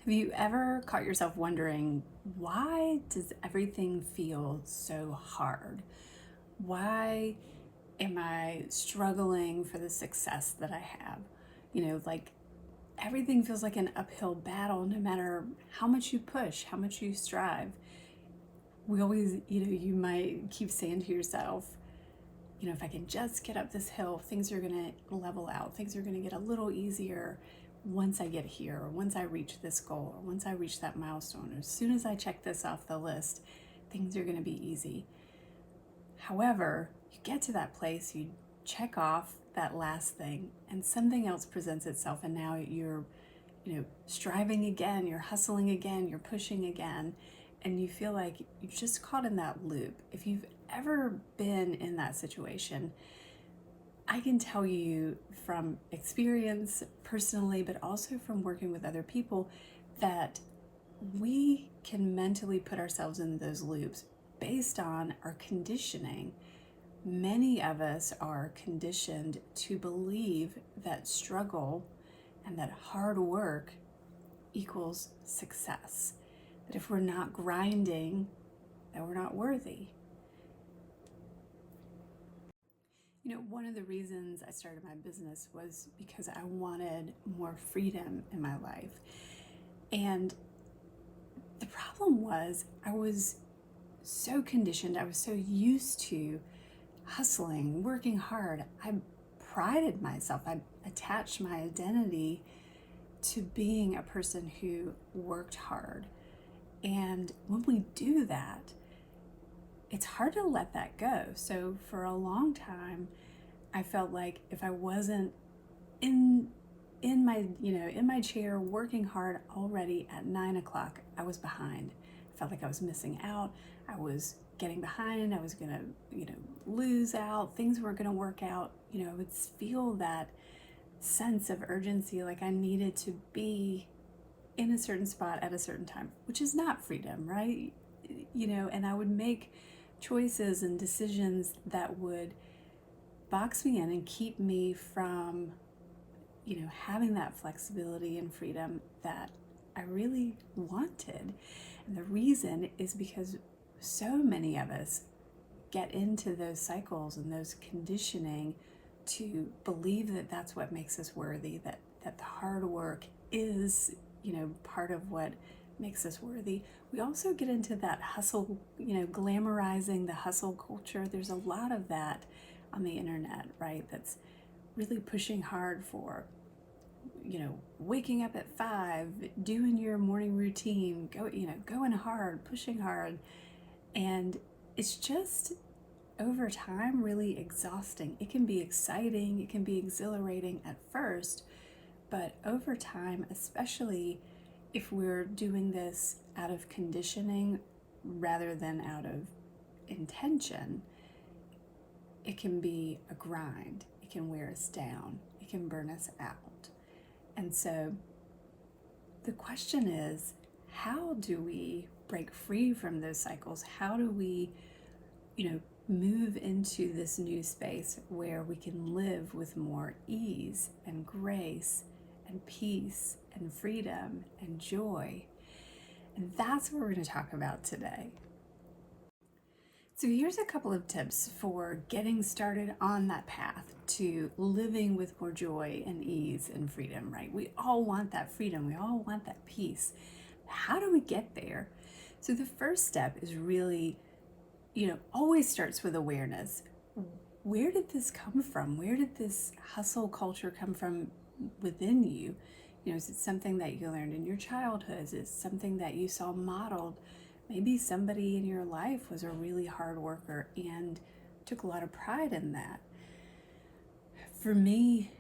Have you ever caught yourself wondering, why does everything feel so hard? Why am I struggling for the success that I have? Like everything feels like an uphill battle no matter how much you push, how much you strive. We always, you might keep saying to yourself, if I can just get up this hill, things are going to level out. Things are going to get a little easier once I get here, or once I reach this goal, or once I reach that milestone, or as soon as I check this off the list, things are going to be easy. However, you get to that place, you check off that last thing, and something else presents itself, and now you're, striving again, you're hustling again, you're pushing again, and you feel like you're just caught in that loop. If you've ever been in that situation, I can tell you from experience personally, but also from working with other people, that we can mentally put ourselves in those loops based on our conditioning. Many of us are conditioned to believe that struggle and that hard work equals success. That if we're not grinding, that we're not worthy. One of the reasons I started my business was because I wanted more freedom in my life. And the problem was I was so conditioned, I was so used to hustling, working hard. I prided myself, I attached my identity to being a person who worked hard. And when we do that, it's hard to let that go. So for a long time, I felt like if I wasn't in my chair working hard already at 9 o'clock, I was behind. I felt like I was missing out. I was getting behind. I was gonna, lose out. Things weren't gonna work out. I would feel that sense of urgency, like I needed to be in a certain spot at a certain time, which is not freedom, right? And I would make choices and decisions that would box me in and keep me from, having that flexibility and freedom that I really wanted. And the reason is because so many of us get into those cycles and those conditioning to believe that that's what makes us worthy, that the hard work is, part of what makes us worthy. We also get into that hustle, glamorizing the hustle culture. There's a lot of that on the internet, right? That's really pushing hard for, waking up at 5, doing your morning routine, going hard, pushing hard. And it's just over time really exhausting. It can be exciting, it can be exhilarating at first, but over time, especially if we're doing this out of conditioning rather than out of intention, it can be a grind. It can wear us down. It can burn us out. And so the question is, how do we break free from those cycles? How do we, move into this new space where we can live with more ease and grace and peace and freedom and joy? And that's what we're going to talk about today. So here's a couple of tips for getting started on that path to living with more joy and ease and freedom, right? We all want that freedom. We all want that peace. How do we get there? So the first step is really, always starts with awareness. Where did this come from? Where did this hustle culture come from within you? Is it something that you learned in your childhood? Is it something that you saw modeled? Maybe somebody in your life was a really hard worker and took a lot of pride in that. For me,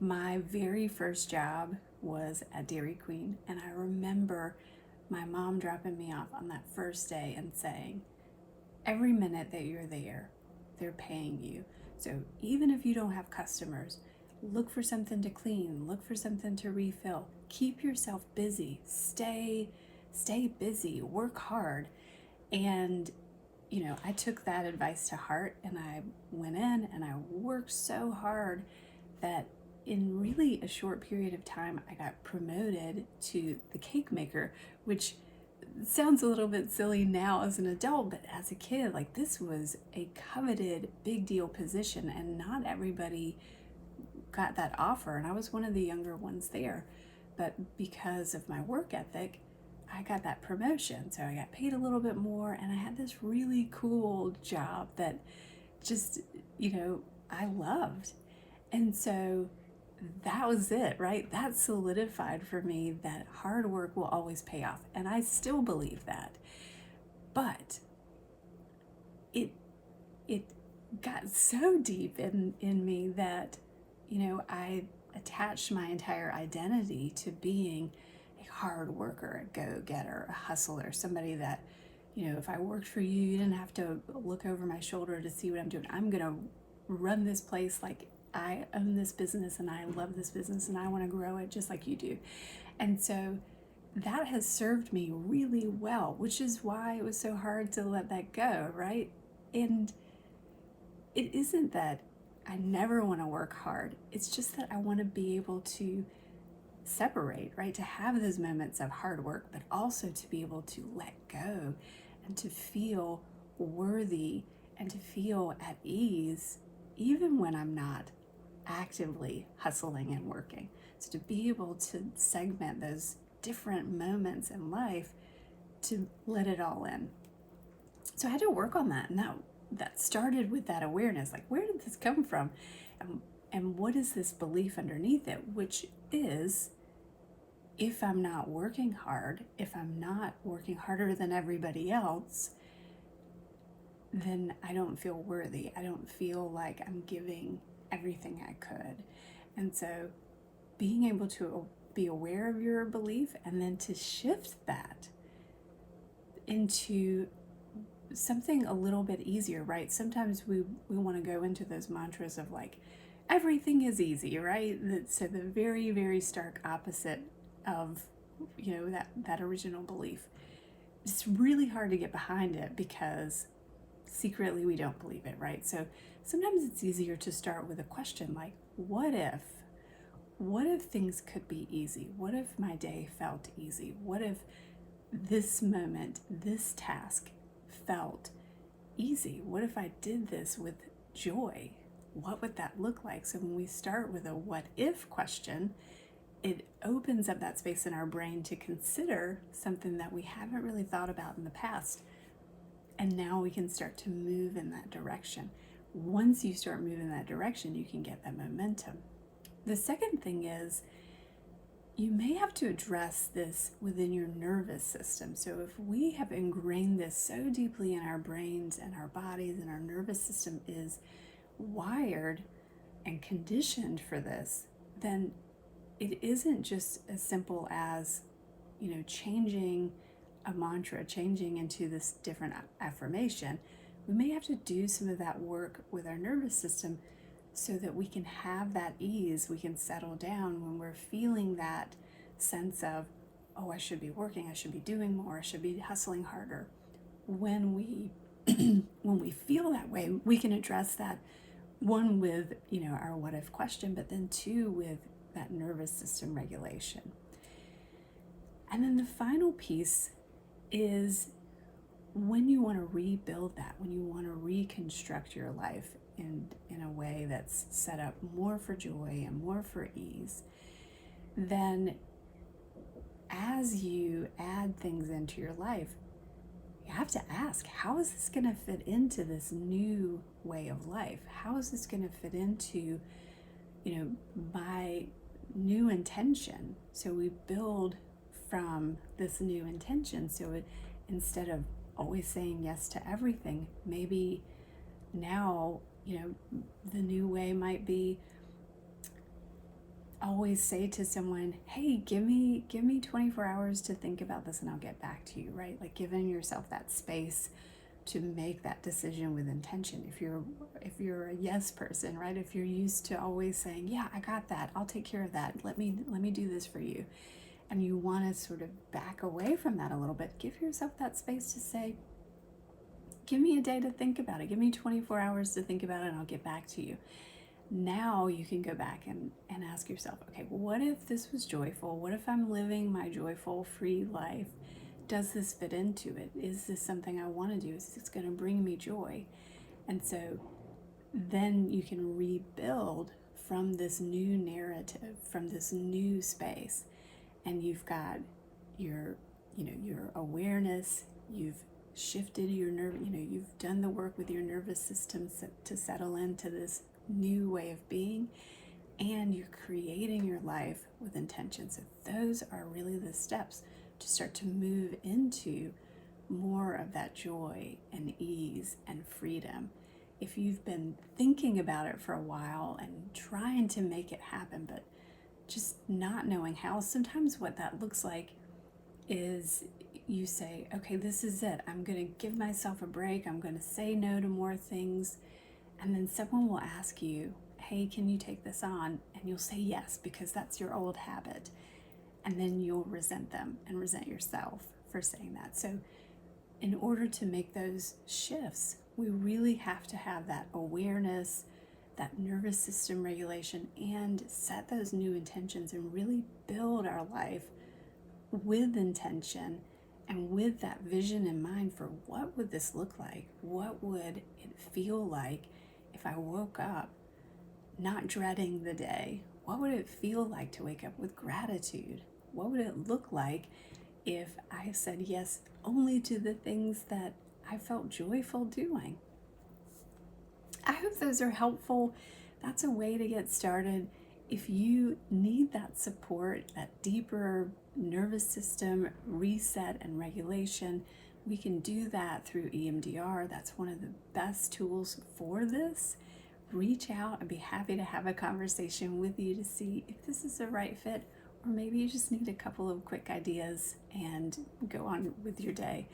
my very first job was at Dairy Queen, and I remember my mom dropping me off on that first day and saying, every minute that you're there, they're paying you. So even if you don't have customers, look for something to clean, look for something to refill, keep yourself busy, stay busy, work hard. And I took that advice to heart, and I went in and I worked so hard that in really a short period of time, I got promoted to the cake maker, which sounds a little bit silly now as an adult, but as a kid, like, this was a coveted big deal position, and not everybody got that offer. And I was one of the younger ones there. But because of my work ethic, I got that promotion. So I got paid a little bit more, and I had this really cool job that just, I loved. And so that was it, right? That solidified for me that hard work will always pay off. And I still believe that. But it got so deep in me that, I attached my entire identity to being a hard worker, a go-getter, a hustler, somebody that, if I worked for you, you didn't have to look over my shoulder to see what I'm doing. I'm going to run this place like I own this business, and I love this business, and I want to grow it just like you do. And so that has served me really well, which is why it was so hard to let that go, right? And it isn't that I never want to work hard. It's just that I want to be able to separate, right? To have those moments of hard work, but also to be able to let go and to feel worthy and to feel at ease, even when I'm not actively hustling and working. So to be able to segment those different moments in life, to let it all in. So I had to work on that. And that started with that awareness, like, where did this come from? And what is this belief underneath it? Which is, if I'm not working hard, if I'm not working harder than everybody else, then I don't feel worthy. I don't feel like I'm giving everything I could. And so being able to be aware of your belief and then to shift that into something a little bit easier, right? Sometimes we want to go into those mantras of like, everything is easy, right? So the very, very stark opposite of, that original belief. It's really hard to get behind it because secretly we don't believe it, right? So sometimes it's easier to start with a question like, what if things could be easy? What if my day felt easy? What if this moment, this task felt easy? What if I did this with joy? What would that look like? So when we start with a what if question, it opens up that space in our brain to consider something that we haven't really thought about in the past. And now we can start to move in that direction. Once you start moving in that direction, you can get that momentum. The second thing is, you may have to address this within your nervous system. So if we have ingrained this so deeply in our brains and our bodies, and our nervous system is wired and conditioned for this, then it isn't just as simple as, changing a mantra, changing into this different affirmation. We may have to do some of that work with our nervous system so that we can have that ease, we can settle down when we're feeling that sense of, oh, I should be working, I should be doing more, I should be hustling harder. When we when we feel that way, we can address that, one with, our what if question, but then two, with that nervous system regulation. And then the final piece is, when you want to rebuild that, when you want to reconstruct your life in a way that's set up more for joy and more for ease, then as you add things into your life, you have to ask, how is this going to fit into this new way of life? How is this going to fit into, my new intention? So we build from this new intention. So instead of always saying yes to everything, maybe now, the new way might be always say to someone, hey, give me 24 hours to think about this and I'll get back to you, right? Like, giving yourself that space to make that decision with intention. If you're a yes person, right? If you're used to always saying, yeah, I got that, I'll take care of that, let me do this for you, and you want to sort of back away from that a little bit, give yourself that space to say, give me a day to think about it. Give me 24 hours to think about it and I'll get back to you. Now you can go back and ask yourself, okay, what if this was joyful? What if I'm living my joyful, free life? Does this fit into it? Is this something I want to do? Is this going to bring me joy? And so then you can rebuild from this new narrative, from this new space. And you've got your, your awareness, you've shifted your you've done the work with your nervous system to settle into this new way of being, and you're creating your life with intention. So those are really the steps to start to move into more of that joy and ease and freedom. If you've been thinking about it for a while and trying to make it happen, but just not knowing how, sometimes what that looks like is you say, okay, this is it. I'm going to give myself a break. I'm going to say no to more things. And then someone will ask you, hey, can you take this on? And you'll say yes, because that's your old habit. And then you'll resent them and resent yourself for saying that. So in order to make those shifts, we really have to have that awareness, that nervous system regulation, and set those new intentions and really build our life with intention and with that vision in mind for what would this look like? What would it feel like if I woke up not dreading the day? What would it feel like to wake up with gratitude? What would it look like if I said yes only to the things that I felt joyful doing? I hope those are helpful. That's a way to get started. If you need that support, that deeper nervous system reset and regulation, we can do that through EMDR. That's one of the best tools for this. Reach out. I'd be happy to have a conversation with you to see if this is the right fit, or maybe you just need a couple of quick ideas and go on with your day.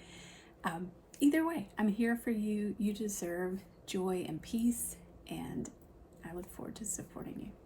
Either way, I'm here for you. You deserve joy and peace, and I look forward to supporting you.